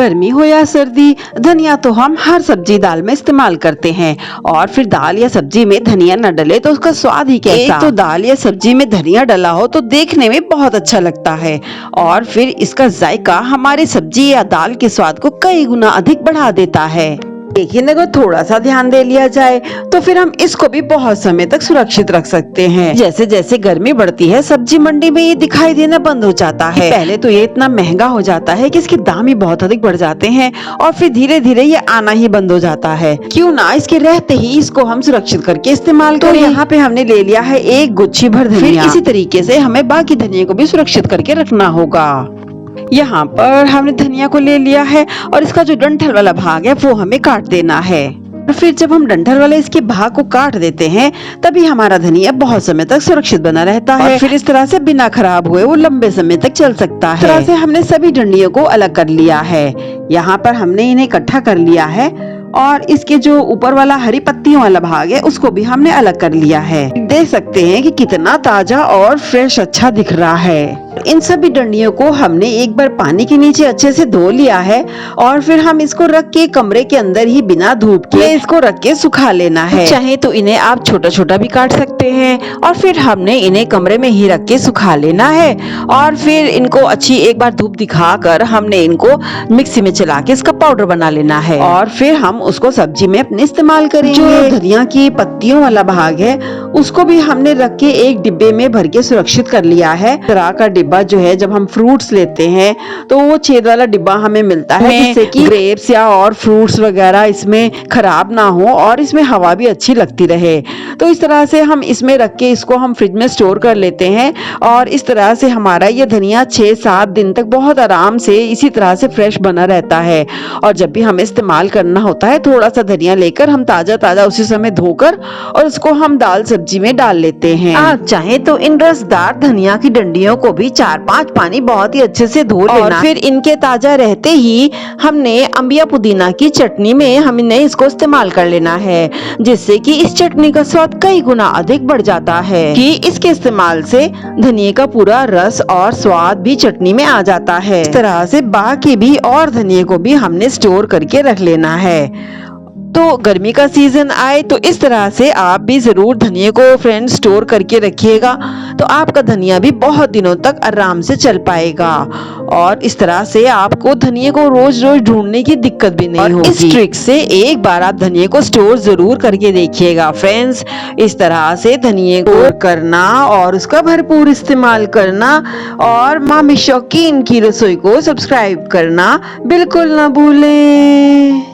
गर्मी हो या सर्दी, धनिया तो हम हर सब्जी दाल में इस्तेमाल करते हैं। और फिर दाल या सब्जी में धनिया न डले तो उसका स्वाद ही कैसा। एक तो दाल या सब्जी में धनिया डला हो तो देखने में बहुत अच्छा लगता है, और फिर इसका जायका हमारी सब्जी या दाल के स्वाद को कई गुना अधिक बढ़ा देता है। लेकिन अगर थोड़ा सा ध्यान दे लिया जाए तो फिर हम इसको भी बहुत समय तक सुरक्षित रख सकते हैं। जैसे जैसे गर्मी बढ़ती है, सब्जी मंडी में ये दिखाई देना बंद हो जाता है। पहले तो ये इतना महंगा हो जाता है कि इसके दाम ही बहुत अधिक बढ़ जाते हैं, और फिर धीरे धीरे ये आना ही बंद हो जाता है। क्यों ना इसके रहते ही इसको हम सुरक्षित करके इस्तेमाल करें। तो यहाँ पे हमने ले लिया है एक गुच्छी भर धनिया। इसी तरीके से हमें बाकी धनिया को भी सुरक्षित करके रखना होगा। यहाँ पर हमने धनिया को ले लिया है, और इसका जो डंठल वाला भाग है वो हमें काट देना है। फिर जब हम डंठल वाले इसके भाग को काट देते हैं, तभी हमारा धनिया बहुत समय तक सुरक्षित बना रहता है। और फिर इस तरह से बिना खराब हुए वो लंबे समय तक चल सकता है। इस तरह से हमने सभी डंडियों को अलग कर लिया है। यहाँ पर हमने इन्हें इकट्ठा कर लिया है, और इसके जो ऊपर वाला हरी पत्तियों वाला भाग है उसको भी हमने अलग कर लिया है। देख सकते हैं कि कितना ताजा और फ्रेश अच्छा दिख रहा है। इन सभी डंडियों को हमने एक बार पानी के नीचे अच्छे से धो लिया है, और फिर हम इसको रख के कमरे के अंदर ही बिना धूप के इसको रख के सुखा लेना है। चाहे तो इन्हें आप छोटा छोटा भी काट सकते हैं, और फिर हमने इन्हें कमरे में ही रख के सुखा लेना है। और फिर इनको अच्छी एक बार धूप दिखाकर हमने इनको मिक्सी में चला के इसका पाउडर बना लेना है, और फिर हम उसको सब्जी में अपने इस्तेमाल करेंगे। जो धनिया की पत्तियों वाला भाग है उसको भी हमने रख के एक डिब्बे में भर के सुरक्षित कर लिया है। तरह का डिब्बा जो है, जब हम फ्रूट्स लेते हैं तो वो छेद वाला डिब्बा हमें मिलता है, जिससे कि ग्रेप्स या और फ्रूट्स वगैरह इसमें खराब ना हो और इसमें हवा भी अच्छी लगती रहे। तो इस तरह से हम इसमें रख के इसको हम फ्रिज में स्टोर कर लेते हैं, और इस तरह से हमारा ये धनिया 6-7 दिन तक बहुत आराम से इसी तरह से फ्रेश बना रहता है। और जब भी हमें इस्तेमाल करना होता है, थोड़ा सा धनिया लेकर हम ताजा ताजा उसी समय धोकर और उसको हम दाल सब्जी में डाल लेते हैं। आप चाहे तो इन रसदार धनिया की डंडियों को भी 4-5 पानी बहुत ही अच्छे से धो लेना, और फिर इनके ताजा रहते ही हमने अम्बिया पुदीना की चटनी में हमने इसको इस्तेमाल कर लेना है, जिससे कि इस चटनी का स्वाद कई गुना अधिक बढ़ जाता है। कि इसके इस्तेमाल से धनिया का पूरा रस और स्वाद भी चटनी में आ जाता है। इस तरह से बाकी भी और धनिया को भी हमने स्टोर करके रख लेना है। तो गर्मी का सीजन आए तो इस तरह से आप भी जरूर धनिया को फ्रेंड्स स्टोर करके रखिएगा, तो आपका धनिया भी बहुत दिनों तक आराम से चल पाएगा, और इस तरह से आपको धनिया को रोज रोज ढूंढने की दिक्कत भी नहीं होगी। इस ट्रिक से एक बार आप धनिया को स्टोर जरूर करके देखिएगा फ्रेंड्स। इस तरह से धनिया को करना और उसका भरपूर इस्तेमाल करना, और मामी शौकीन की रसोई को सब्सक्राइब करना बिल्कुल ना भूलें।